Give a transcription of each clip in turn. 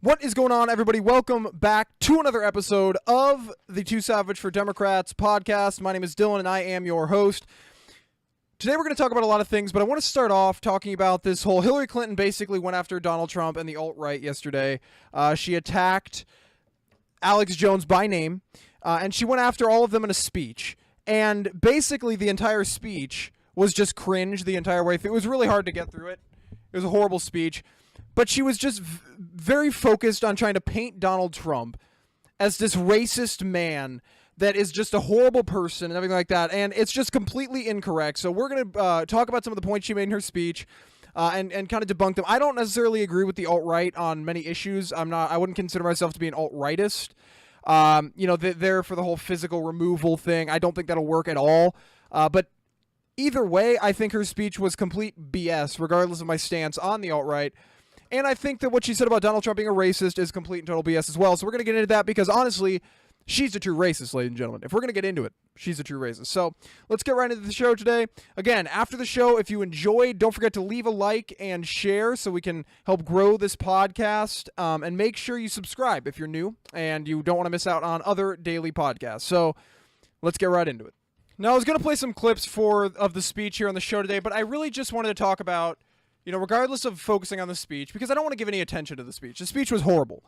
What is going on, everybody? Welcome back to another episode of the Too Savage for Democrats podcast. My name is Dylan, and I am your host. Today, we're going to talk about a lot of things, but I want to start off talking about this whole Hillary Clinton basically went after Donald Trump and the alt-right yesterday. She attacked Alex Jones by name, and she went after all of them in a speech. And basically, the entire speech was just cringe the entire way through. It was really hard to get through it. It was a horrible speech. But she was just very focused on trying to paint Donald Trump as this racist man that is just a horrible person and everything like that. And it's just completely incorrect. So we're going to talk about some of the points she made in her speech and kind of debunk them. I don't necessarily agree with the alt-right on many issues. I wouldn't consider myself to be an alt-rightist. They're for the whole physical removal thing. I don't think that'll work at all. But either way, I think her speech was complete BS, regardless of my stance on the alt-right. And I think that what she said about Donald Trump being a racist is complete and total BS as well. So we're going to get into that because, honestly, she's a true racist, ladies and gentlemen. If we're going to get into it, she's a true racist. So let's get right into the show today. Again, after the show, if you enjoyed, don't forget to leave a like and share so we can help grow this podcast. And make sure you subscribe if you're new and you don't want to miss out on other daily podcasts. So let's get right into it. Now, I was going to play some clips of the speech here on the show today, but I really just wanted to talk about, regardless of focusing on the speech, because I don't want to give any attention to the speech. The speech was horrible.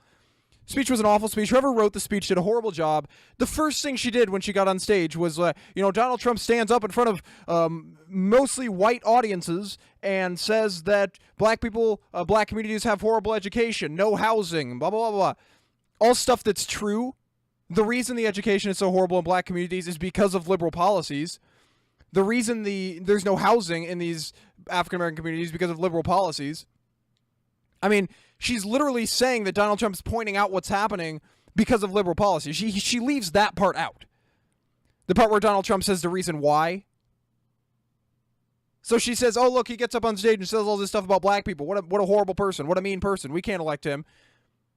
The speech was an awful speech. Whoever wrote the speech did a horrible job. The first thing she did when she got on stage was, Donald Trump stands up in front of mostly white audiences and says that black people, black communities have horrible education, no housing, blah, blah, blah, blah. All stuff that's true. The reason the education is so horrible in black communities is because of liberal policies. The reason there's no housing in these African-American communities is because of liberal policies. I mean, she's literally saying that Donald Trump's pointing out what's happening because of liberal policy. She leaves that part out. The part where Donald Trump says the reason why. So she says, oh, look, he gets up on stage and says all this stuff about black people. What a horrible person. What a mean person. We can't elect him.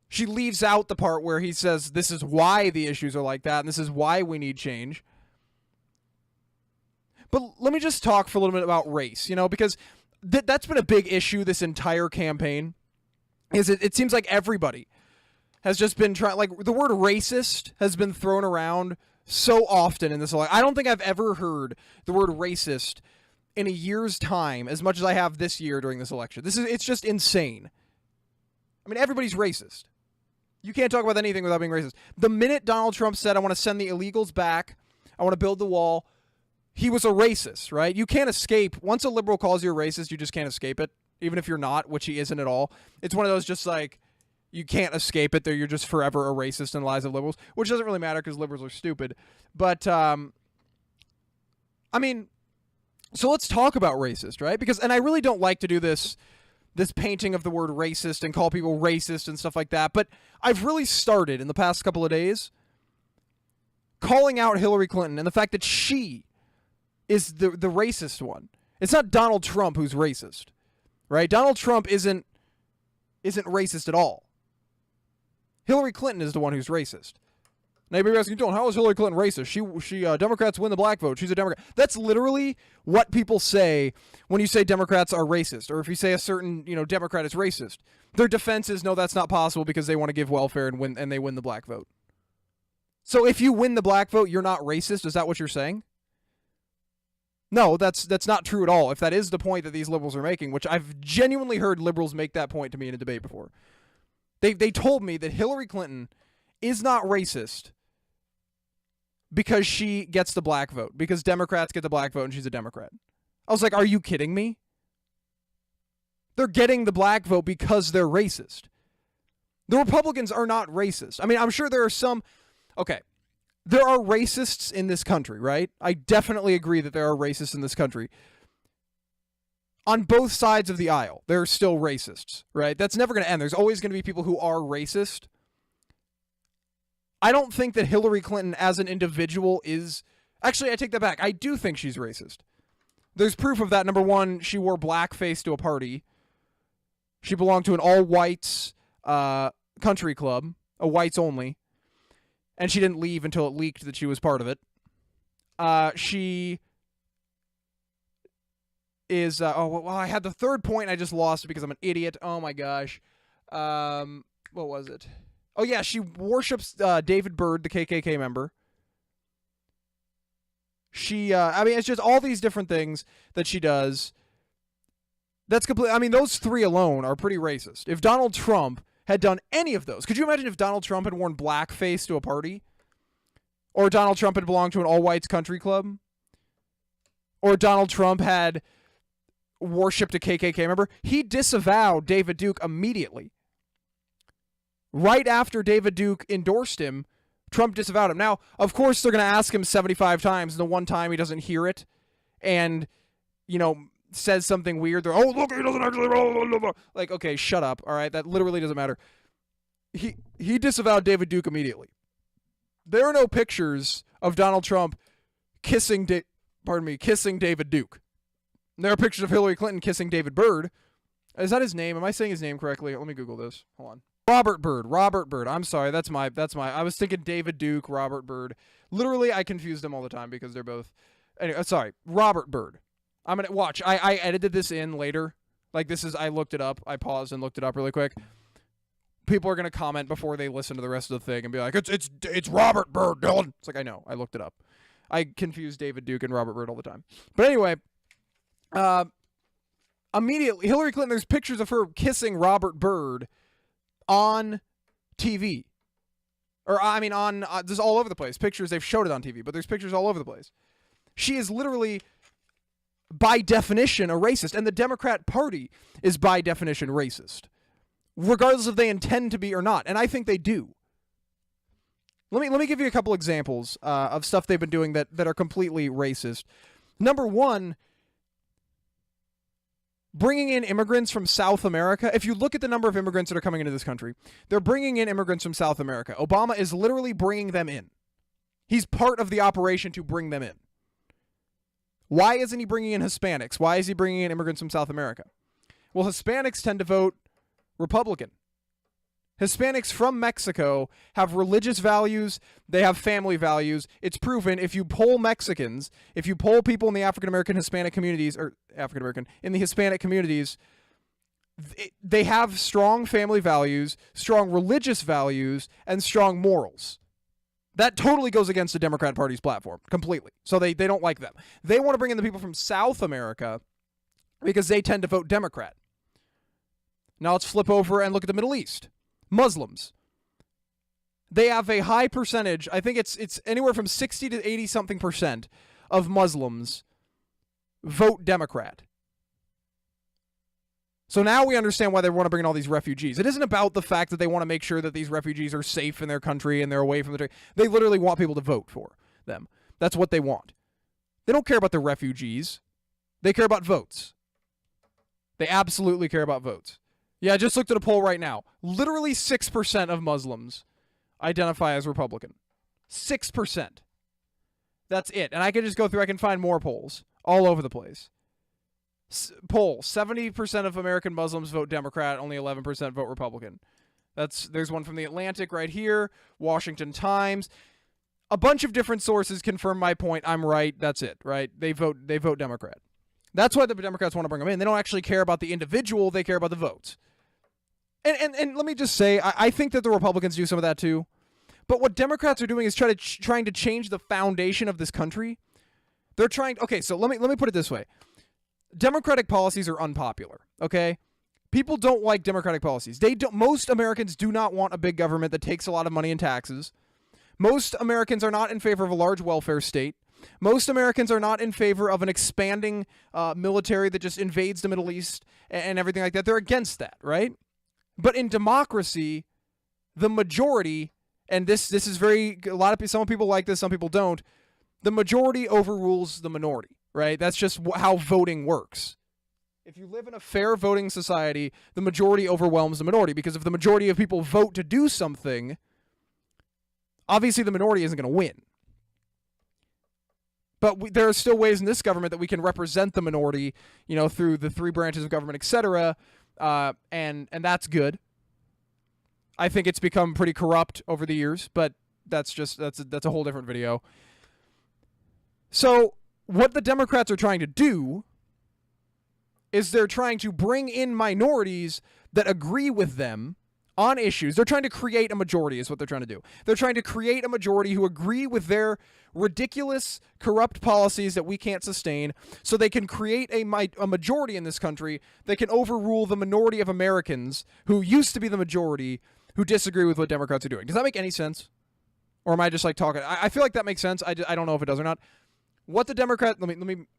She leaves out the part where he says this is why the issues are like that and this is why we need change. But let me just talk for a little bit about race, because that's been a big issue this entire campaign. It seems like everybody has just been trying, like the word racist has been thrown around so often in this election. I don't think I've ever heard the word racist in a year's time as much as I have this year during this election. It's just insane. I mean, everybody's racist. You can't talk about anything without being racist. The minute Donald Trump said, I want to send the illegals back, I want to build the wall, he was a racist, right? You can't escape. Once a liberal calls you a racist, you just can't escape it, even if you're not, which he isn't at all. It's one of those just like, you can't escape it. You're just forever a racist in the lies of liberals, which doesn't really matter because liberals are stupid. But, so let's talk about racist, right? And I really don't like to do this painting of the word racist and call people racist and stuff like that. But I've really started in the past couple of days calling out Hillary Clinton and the fact that she is the racist one. It's not Donald Trump who's racist, right? Donald Trump isn't racist at all. Hillary Clinton is the one who's racist. Now you're asking, Dylan, how is Hillary Clinton racist? She Democrats win the black vote. She's a Democrat. That's literally what people say when you say Democrats are racist, or if you say a certain Democrat is racist. Their defense is no, that's not possible because they want to give welfare and they win the black vote. So if you win the black vote, you're not racist. Is that what you're saying? No, that's not true at all. If that is the point that these liberals are making, which I've genuinely heard liberals make that point to me in a debate before. They told me that Hillary Clinton is not racist because she gets the black vote, because Democrats get the black vote and she's a Democrat. I was like, are you kidding me? They're getting the black vote because they're racist. The Republicans are not racist. I mean, I'm sure there are some... Okay. There are racists in this country, right? I definitely agree that there are racists in this country. On both sides of the aisle, there are still racists, right? That's never going to end. There's always going to be people who are racist. I don't think that Hillary Clinton as an individual is... Actually, I take that back. I do think she's racist. There's proof of that. Number one, she wore blackface to a party. She belonged to an all-whites country club, a whites only. And she didn't leave until it leaked that she was part of it. She is... I had the third point. I just lost it because I'm an idiot. Oh, my gosh. what was it? Oh yeah, she worships David Byrd, the KKK member. She, I mean, it's just all these different things that she does. That's complete. I mean, those three alone are pretty racist. If Donald Trump had done any of those, could you imagine if Donald Trump had worn blackface to a party? Or Donald Trump had belonged to an all-whites country club? Or Donald Trump had worshipped a KKK member? He disavowed David Duke immediately. Right after David Duke endorsed him, Trump disavowed him. Now, of course, they're going to ask him 75 times, and the one time he doesn't hear it and, says something weird. They're, oh, look, he doesn't actually... Blah, blah, blah. Like, okay, shut up, all right? That literally doesn't matter. He disavowed David Duke immediately. There are no pictures of Donald Trump kissing David Duke. There are pictures of Hillary Clinton kissing David Byrd. Is that his name? Am I saying his name correctly? Let me Google this. Hold on. Robert Byrd. I'm sorry. That's my, I was thinking David Duke, Robert Byrd. Literally, I confuse them all the time because they're both, anyway, sorry. Robert Byrd. I'm going to watch. I edited this in later. Like this is, I looked it up. I paused and looked it up really quick. People are going to comment before they listen to the rest of the thing and be like, it's Robert Byrd, Dylan. It's like, I know. I looked it up. I confuse David Duke and Robert Byrd all the time. But anyway, immediately, Hillary Clinton, there's pictures of her kissing Robert Byrd on TV. Or, I mean, on, this is all over the place. Pictures, they've showed it on TV, but there's pictures all over the place. She is literally, by definition, a racist. And the Democrat Party is, by definition, racist. Regardless if they intend to be or not. And I think they do. Let me give you a couple examples of stuff they've been doing that are completely racist. Number one, bringing in immigrants from South America. If you look at the number of immigrants that are coming into this country, they're bringing in immigrants from South America. Obama is literally bringing them in. He's part of the operation to bring them in. Why isn't he bringing in Hispanics? Why is he bringing in immigrants from South America? Well, Hispanics tend to vote Republican. Hispanics from Mexico have religious values. They have family values. It's proven if you poll Mexicans, if you poll people in the African-American Hispanic communities, or African-American, in the Hispanic communities, they have strong family values, strong religious values, and strong morals. That totally goes against the Democrat Party's platform, completely. So they don't like them. They want to bring in the people from South America because they tend to vote Democrat. Now let's flip over and look at the Middle East. Muslims. They have a high percentage, I think it's anywhere from 60 to 80-something% of Muslims vote Democrat. So now we understand why they want to bring in all these refugees. It isn't about the fact that they want to make sure that these refugees are safe in their country and they're away from the... They literally want people to vote for them. That's what they want. They don't care about the refugees. They care about votes. They absolutely care about votes. Yeah, I just looked at a poll right now. Literally 6% of Muslims identify as Republican. 6%. That's it. And I can just go through, I can find more polls all over the place. Poll, 70% of American Muslims vote Democrat, only 11% vote Republican. There's one from The Atlantic right here, Washington Times. A bunch of different sources confirm my point. I'm right. That's it, right? They vote Democrat. That's why the Democrats want to bring them in. They don't actually care about the individual. They care about the votes. And let me just say, I think that the Republicans do some of that too. But what Democrats are doing is trying to change the foundation of this country. They're trying... Okay, so let me put it this way. Democratic policies are unpopular, okay? People don't like democratic policies. Most Americans do not want a big government that takes a lot of money in taxes. Most Americans are not in favor of a large welfare state. Most Americans are not in favor of an expanding military that just invades the Middle East and everything like that. They're against that, right? But in democracy, the majority, and this is some people like this, some people don't, the majority overrules the minority, right? That's just how voting works. If you live in a fair voting society, the majority overwhelms the minority, because if the majority of people vote to do something, obviously the minority isn't going to win. But there are still ways in this government that we can represent the minority, through the three branches of government, etc., and that's good. I think it's become pretty corrupt over the years, but that's a whole different video. So what the Democrats are trying to do is they're trying to bring in minorities that agree with them on issues. They're trying to create a majority is what they're trying to do. They're trying to create a majority who agree with their ridiculous, corrupt policies that we can't sustain, so they can create a majority in this country that can overrule the minority of Americans who used to be the majority who disagree with what Democrats are doing. Does that make any sense? Or am I just like talking? I feel like that makes sense. I don't know if it does or not. What the Democrat,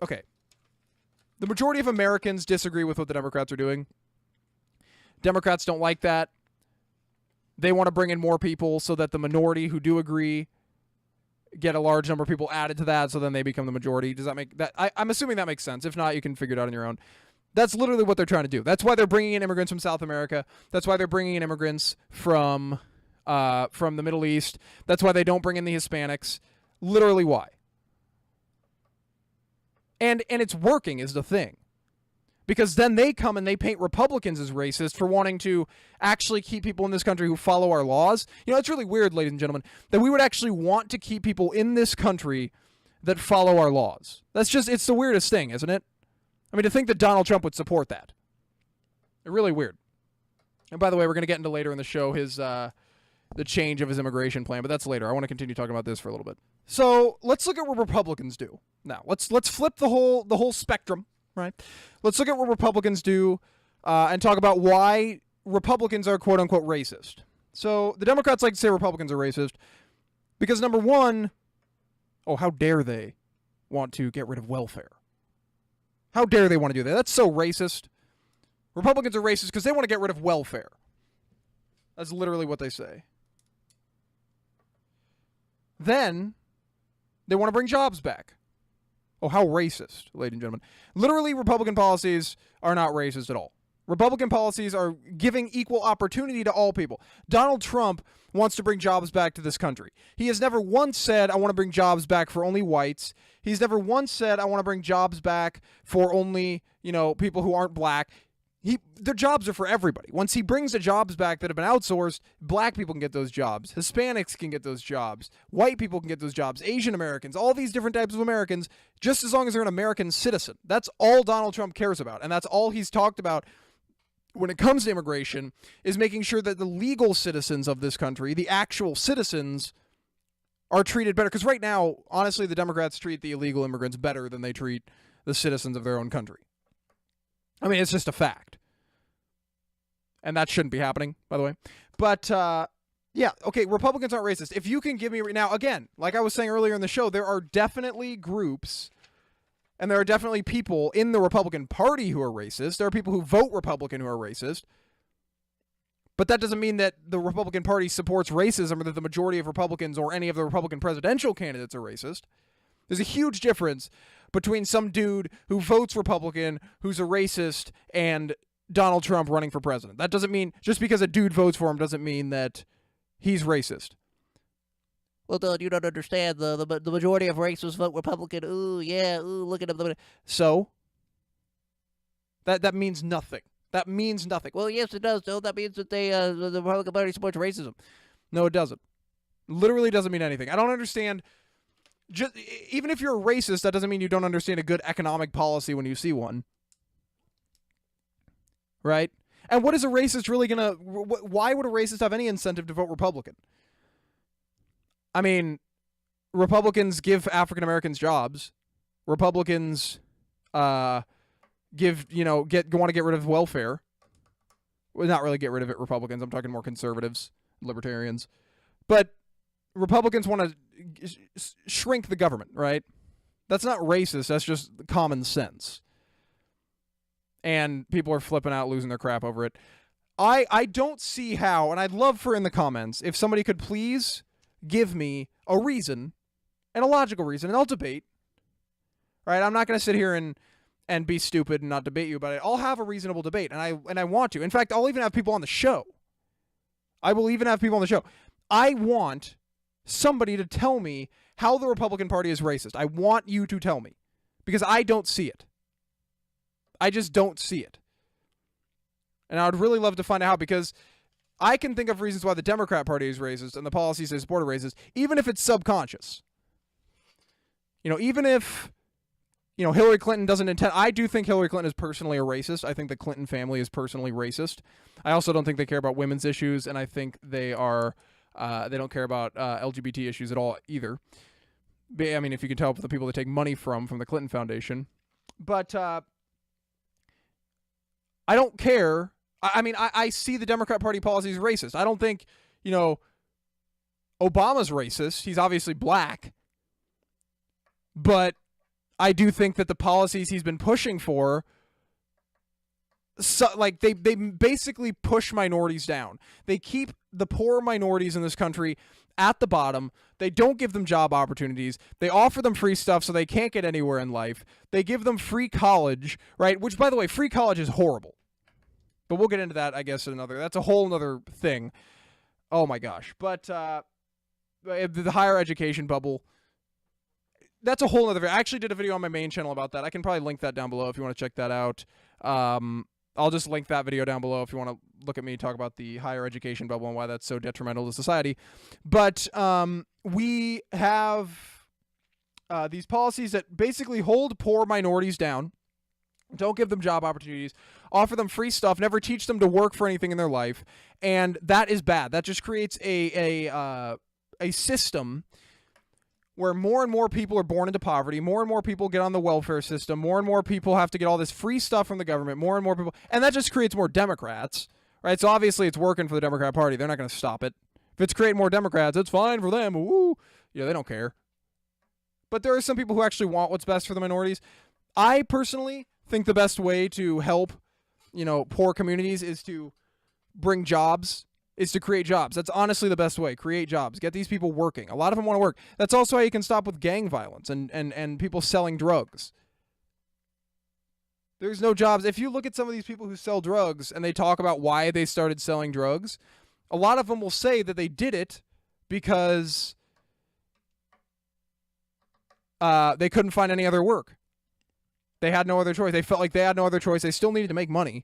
okay. The majority of Americans disagree with what the Democrats are doing. Democrats don't like that. They want to bring in more people so that the minority who do agree get a large number of people added to that, so then they become the majority. Does that make that? I'm assuming that makes sense. If not, you can figure it out on your own. That's literally what they're trying to do. That's why they're bringing in immigrants from South America. That's why they're bringing in immigrants from the Middle East. That's why they don't bring in the Hispanics. Literally why. And it's working is the thing. Because then they come and they paint Republicans as racist for wanting to actually keep people in this country who follow our laws. You know, it's really weird, ladies and gentlemen, that we would actually want to keep people in this country that follow our laws. It's the weirdest thing, isn't it? I mean, to think that Donald Trump would support that. Really weird. And by the way, we're going to get into later in the show the change of his immigration plan, but that's later. I want to continue talking about this for a little bit. So let's look at what Republicans do. Now, let's flip the whole spectrum. Right. Let's look at what Republicans do and talk about why Republicans are quote unquote racist. So the Democrats like to say Republicans are racist because number one, how dare they want to get rid of welfare? How dare they want to do that? That's so racist. Republicans are racist because they want to get rid of welfare. That's literally what they say. Then they want to bring jobs back. Oh, how racist, ladies and gentlemen. Literally, Republican policies are not racist at all. Republican policies are giving equal opportunity to all people. Donald Trump wants to bring jobs back to this country. He has never once said, I want to bring jobs back for only whites. He's never once said, I want to bring jobs back for only, people who aren't black. The jobs are for everybody. Once he brings the jobs back that have been outsourced, black people can get those jobs. Hispanics can get those jobs. White people can get those jobs. Asian Americans, all these different types of Americans, just as long as they're an American citizen. That's all Donald Trump cares about. And that's all he's talked about when it comes to immigration, is making sure that the legal citizens of this country, the actual citizens, are treated better. Because right now, honestly, the Democrats treat the illegal immigrants better than they treat the citizens of their own country. I mean, it's just a fact. And that shouldn't be happening, by the way. But, yeah, okay, Republicans aren't racist. If you can give me... Now, again, like I was saying earlier in the show, there are definitely groups and there are definitely people in the Republican Party who are racist. There are people who vote Republican who are racist. But that doesn't mean that the Republican Party supports racism or that the majority of Republicans or any of the Republican presidential candidates are racist. There's a huge difference between some dude who votes Republican, who's a racist, and Donald Trump running for president. That doesn't mean, just because a dude votes for him doesn't mean that he's racist. Well, Dylan, you don't understand. The majority of racists vote Republican. Ooh, yeah, ooh, look at them. So? That means nothing. That means nothing. Well, yes, it does, Dylan. That means that the Republican Party supports racism. No, it doesn't. Literally doesn't mean anything. I don't understand... even if you're a racist, that doesn't mean you don't understand a good economic policy when you see one. Right? And what is a racist really going to... Why would a racist have any incentive to vote Republican? I mean, Republicans give African Americans jobs. Republicans want to get rid of welfare. Well, not really get rid of it, Republicans. I'm talking more conservatives, libertarians. But Republicans want to shrink the government, right? That's not racist. That's just common sense. And people are flipping out, losing their crap over it. I don't see how, and I'd love for in the comments, if somebody could please give me a reason, and a logical reason, and I'll debate. Right? I'm not going to sit here and be stupid and not debate you about it. I'll have a reasonable debate, and I want to. In fact, I'll even have people on the show. I will even have people on the show. I want somebody to tell me how the Republican Party is racist. I want you to tell me, because I don't see it. I just don't see it. And I would really love to find out how, because I can think of reasons why the Democrat Party is racist and the policies they support are racist, even if it's subconscious. Even if Hillary Clinton doesn't intend. I do think Hillary Clinton is personally a racist. I think the Clinton family is personally racist. I also don't think they care about women's issues, and I think they don't care about LGBT issues at all either. I mean, if you can tell the people that take money from the Clinton Foundation. But I don't care. I mean, I see the Democrat Party policies racist. I don't think, Obama's racist. He's obviously black. But I do think that the policies he's been pushing for, they basically push minorities down. They keep the poor minorities in this country at the bottom. They don't give them job opportunities. They offer them free stuff so they can't get anywhere in life. They give them free college, right? Which, by the way, free college is horrible. But we'll get into that, I guess, that's a whole other thing. Oh my gosh. But the higher education bubble, that's a whole other. I actually did a video on my main channel about that. I can probably link that down below if you want to check that out. I'll just link that video down below if you want to look at me talk about the higher education bubble and why that's so detrimental to society. But we have these policies that basically hold poor minorities down, don't give them job opportunities, offer them free stuff, never teach them to work for anything in their life, and that is bad. That just creates a system where more and more people are born into poverty, more and more people get on the welfare system, more and more people have to get all this free stuff from the government, more and more people, and that just creates more Democrats, right? So obviously it's working for the Democrat Party. They're not going to stop it. If it's creating more Democrats, it's fine for them. Woo! They don't care. But there are some people who actually want what's best for the minorities. I personally think the best way to help, poor communities is to bring jobs, is to create jobs. That's honestly the best way. Create jobs. Get these people working. A lot of them want to work. That's also how you can stop with gang violence and people selling drugs. There's no jobs. If you look at some of these people who sell drugs and they talk about why they started selling drugs, a lot of them will say that they did it because they couldn't find any other work. They had no other choice. They felt like they had no other choice. They still needed to make money.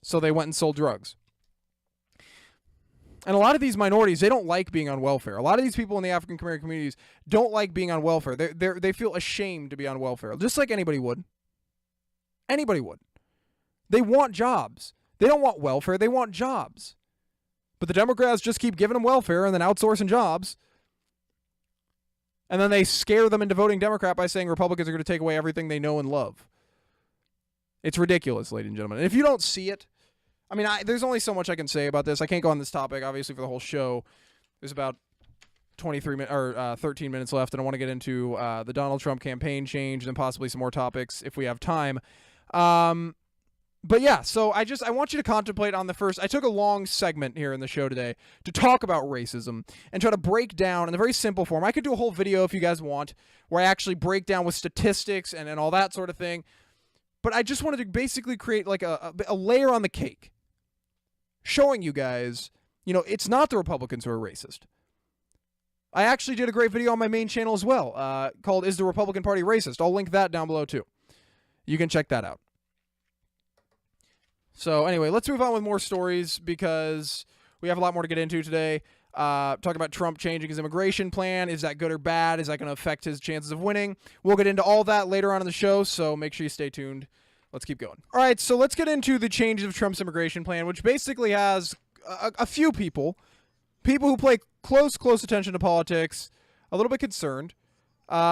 So they went and sold drugs. And a lot of these minorities, they don't like being on welfare. A lot of these people in the African American communities don't like being on welfare. They feel ashamed to be on welfare, just like anybody would. Anybody would. They want jobs. They don't want welfare. They want jobs. But the Democrats just keep giving them welfare and then outsourcing jobs. And then they scare them into voting Democrat by saying Republicans are going to take away everything they know and love. It's ridiculous, ladies and gentlemen. And if you don't see it, I mean, there's only so much I can say about this. I can't go on this topic, obviously, for the whole show. There's about 13 minutes left, and I want to get into the Donald Trump campaign change and possibly some more topics if we have time. But yeah, so I want you to contemplate on the first. I took a long segment here in the show today to talk about racism and try to break down in a very simple form. I could do a whole video if you guys want, where I actually break down with statistics and all that sort of thing. But I just wanted to basically create like a layer on the cake, showing you guys, it's not the Republicans who are racist. I actually did a great video on my main channel as well, called Is the Republican Party Racist? I'll link that down below too. You can check that out. So anyway, let's move on with more stories because we have a lot more to get into today. Talking about Trump changing his immigration plan. Is that good or bad? Is that going to affect his chances of winning? We'll get into all that later on in the show, so make sure you stay tuned. Let's keep going. All right, so let's get into the changes of Trump's immigration plan, which basically has a few people who pay close attention to politics, a little bit concerned,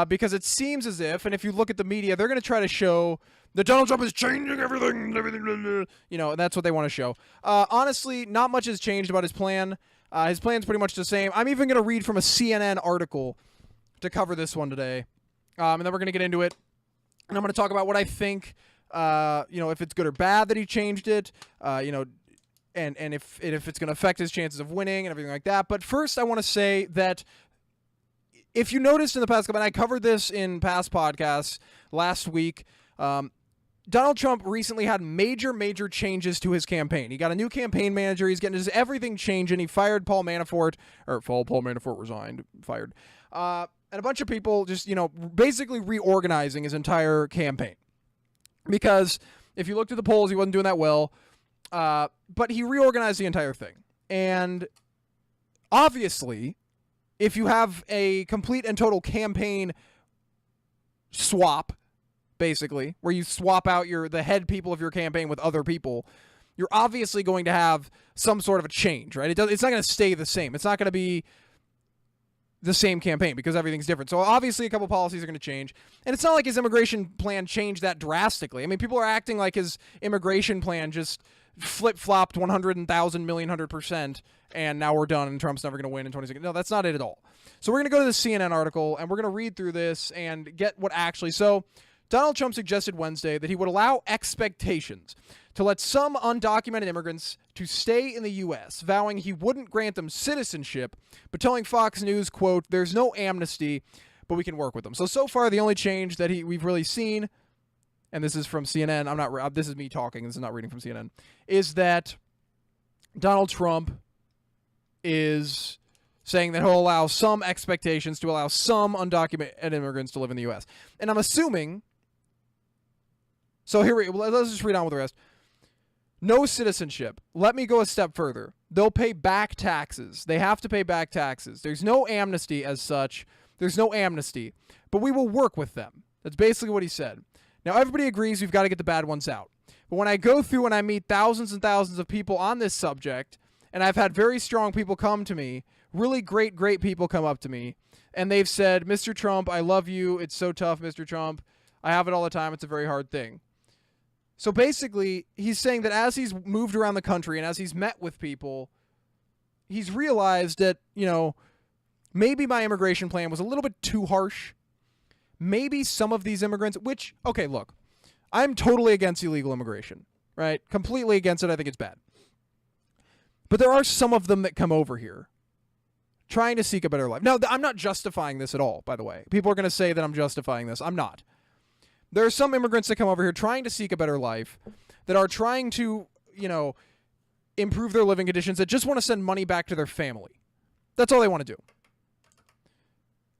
because it seems as if, and if you look at the media, they're going to try to show that Donald Trump is changing everything, and that's what they want to show. Honestly, not much has changed about his plan. His plan's pretty much the same. I'm even going to read from a CNN article to cover this one today, and then we're going to get into it, and I'm going to talk about what I think, if it's good or bad that he changed it, and if it's going to affect his chances of winning and everything like that. But first, I want to say that if you noticed in the past couple, and I covered this in past podcasts last week, Donald Trump recently had major changes to his campaign. He got a new campaign manager. He's getting his everything changing. He fired Paul Manafort, Paul Manafort resigned, fired, and a bunch of people just, basically reorganizing his entire campaign. Because if you looked at the polls, he wasn't doing that well, but he reorganized the entire thing. And obviously, if you have a complete and total campaign swap, basically, where you swap out the head people of your campaign with other people, you're obviously going to have some sort of a change, right? It's not going to stay the same. It's not going to be the same campaign because everything's different. So obviously a couple policies are going to change. And it's not like his immigration plan changed that drastically. I mean, people are acting like his immigration plan just flip-flopped 100,000 million 100%, and now we're done and Trump's never going to win in 2016. No, that's not it at all. So we're going to go to the CNN article, and we're going to read through this and get what actually... So Donald Trump suggested Wednesday that he would allow expectations to let some undocumented immigrants to stay in the U.S., vowing he wouldn't grant them citizenship, but telling Fox News, quote, "There's no amnesty, but we can work with them." So far, the only change that we've really seen, and this is from CNN, this is me talking, this is not reading from CNN, is that Donald Trump is saying that he'll allow some expectations to allow some undocumented immigrants to live in the U.S. And I'm assuming... So let's just read on with the rest. No citizenship. Let me go a step further. They'll pay back taxes. They have to pay back taxes. There's no amnesty as such. There's no amnesty. But we will work with them. That's basically what he said. Now, everybody agrees we've got to get the bad ones out. But when I go through and I meet thousands and thousands of people on this subject, and I've had very strong people come to me, really great people come up to me, and they've said, "Mr. Trump, I love you. It's so tough, Mr. Trump. I have it all the time. It's a very hard thing." So basically, he's saying that as he's moved around the country and as he's met with people, he's realized that, maybe my immigration plan was a little bit too harsh. Maybe some of these immigrants, okay, look, I'm totally against illegal immigration, right? Completely against it. I think it's bad. But there are some of them that come over here trying to seek a better life. Now, I'm not justifying this at all, by the way. People are going to say that I'm justifying this. I'm not. There are some immigrants that come over here trying to seek a better life, that are trying to, improve their living conditions, that just want to send money back to their family. That's all they want to do.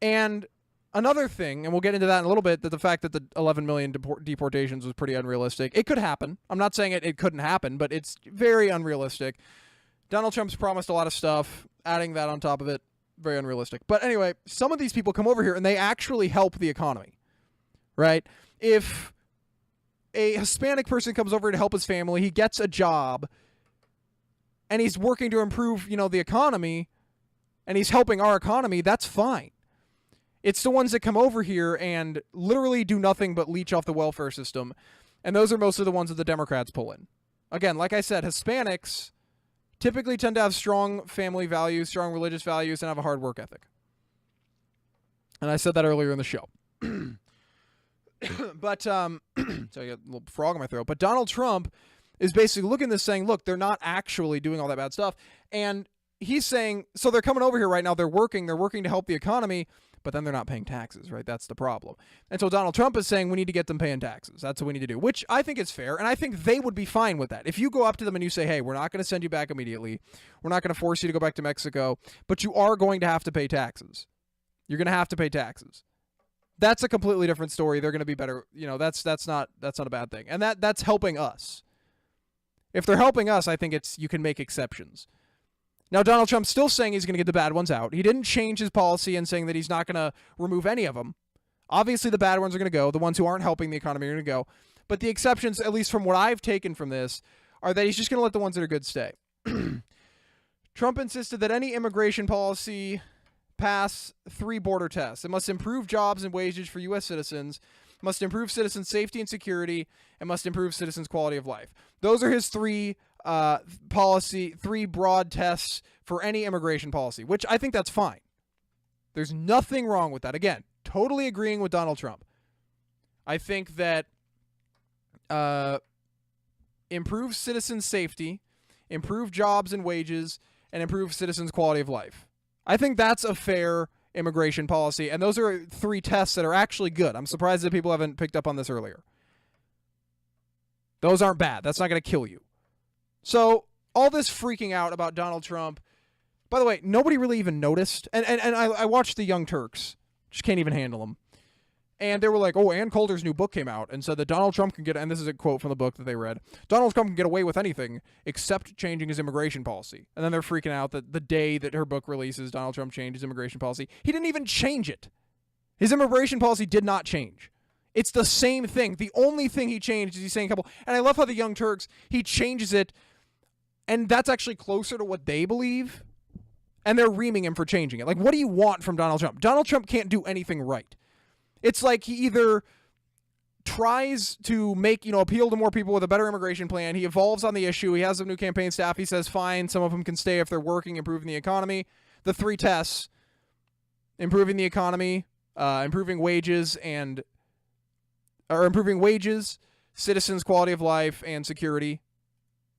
And another thing, and we'll get into that in a little bit, that the fact that the 11 million deportations was pretty unrealistic. It could happen. I'm not saying it couldn't happen, but it's very unrealistic. Donald Trump's promised a lot of stuff. Adding that on top of it, very unrealistic. But anyway, some of these people come over here and they actually help the economy, right? If a Hispanic person comes over to help his family, he gets a job, and he's working to improve, the economy, and he's helping our economy, that's fine. It's the ones that come over here and literally do nothing but leech off the welfare system, and those are most of the ones that the Democrats pull in. Again, like I said, Hispanics typically tend to have strong family values, strong religious values, and have a hard work ethic. And I said that earlier in the show. But, so I got a little frog in my throat. But Donald Trump is basically looking at this saying, look, they're not actually doing all that bad stuff. And he's saying, so they're coming over here right now, they're working to help the economy, but then they're not paying taxes, right? That's the problem. And so Donald Trump is saying we need to get them paying taxes. That's what we need to do, which I think is fair, and I think they would be fine with that. If you go up to them and you say, hey, we're not going to send you back immediately, we're not going to force you to go back to Mexico, but you are going to have to pay taxes. You're going to have to pay taxes. That's a completely different story. They're going to be better. That's not a bad thing. And that's helping us. If they're helping us, I think you can make exceptions. Now, Donald Trump's still saying he's going to get the bad ones out. He didn't change his policy in saying that he's not going to remove any of them. Obviously, the bad ones are going to go. The ones who aren't helping the economy are going to go. But the exceptions, at least from what I've taken from this, are that he's just going to let the ones that are good stay. Trump insisted that any immigration policy pass 3 border tests. It must improve jobs and wages for U.S. citizens, must improve citizens' safety and security, and must improve citizens' quality of life. Those are his 3 broad tests for any immigration policy, which I think that's fine. There's nothing wrong with that. Again, totally agreeing with Donald Trump. I think that improve citizens' safety, improve jobs and wages, and improve citizens' quality of life. I think that's a fair immigration policy, and those are 3 tests that are actually good. I'm surprised that people haven't picked up on this earlier. Those aren't bad. That's not going to kill you. So all this freaking out about Donald Trump, by the way, nobody really even noticed. And I watched the Young Turks. Just can't even handle them. And they were like, oh, Ann Coulter's new book came out and said that Donald Trump can get, and this is a quote from the book that they read, Donald Trump can get away with anything except changing his immigration policy. And then they're freaking out that the day that her book releases, Donald Trump changed his immigration policy. He didn't even change it. His immigration policy did not change. It's the same thing. The only thing he changed is he's saying a couple. And I love how the Young Turks, he changes it, and that's actually closer to what they believe. And they're reaming him for changing it. Like, what do you want from Donald Trump? Donald Trump can't do anything right. It's like he either tries to make, appeal to more people with a better immigration plan. He evolves on the issue. He has a new campaign staff. He says, fine, some of them can stay if they're working, improving the economy. The three tests: improving the economy, improving wages, citizens' quality of life, and security.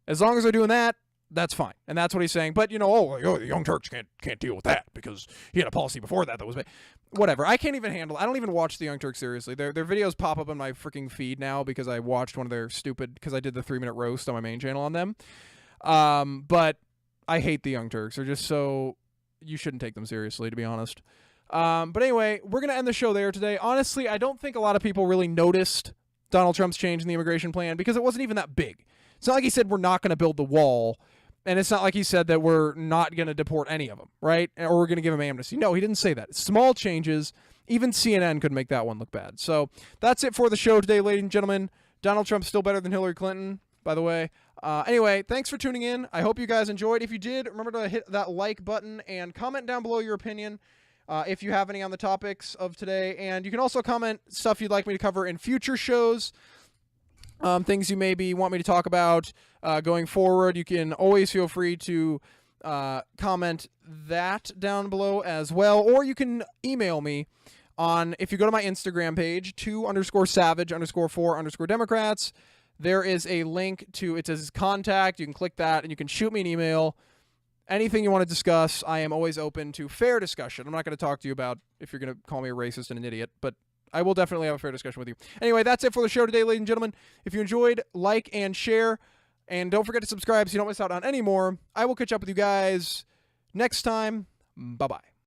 As long as they're doing that, that's fine. And that's what he's saying. But, the Young Turks can't deal with that because he had a policy before that was bad. Whatever. I can't even handle. I don't even watch the Young Turks seriously. Their videos pop up on my freaking feed now because I watched one of their because I did the 3-minute roast on my main channel on them. But I hate the Young Turks. They're just so, you shouldn't take them seriously, to be honest. But anyway, we're going to end the show there today. Honestly, I don't think a lot of people really noticed Donald Trump's change in the immigration plan because it wasn't even that big. It's not like he said we're not going to build the wall, and it's not like he said that we're not going to deport any of them, right? Or we're going to give them amnesty. No, he didn't say that. Small changes. Even CNN could make that one look bad. So that's it for the show today, ladies and gentlemen. Donald Trump's still better than Hillary Clinton, by the way. Anyway, thanks for tuning in. I hope you guys enjoyed. If you did, remember to hit that like button and comment down below your opinion if you have any on the topics of today. And you can also comment stuff you'd like me to cover in future shows. Things you maybe want me to talk about going forward. You can always feel free to comment that down below as well. Or you can email me if you go to my Instagram page, 2_savage_4_Democrats. There is a link it says contact. You can click that and you can shoot me an email. Anything you want to discuss, I am always open to fair discussion. I'm not going to talk to you about if you're going to call me a racist and an idiot, but I will definitely have a fair discussion with you. Anyway, that's it for the show today, ladies and gentlemen. If you enjoyed, like and share. And don't forget to subscribe so you don't miss out on any more. I will catch up with you guys next time. Bye-bye.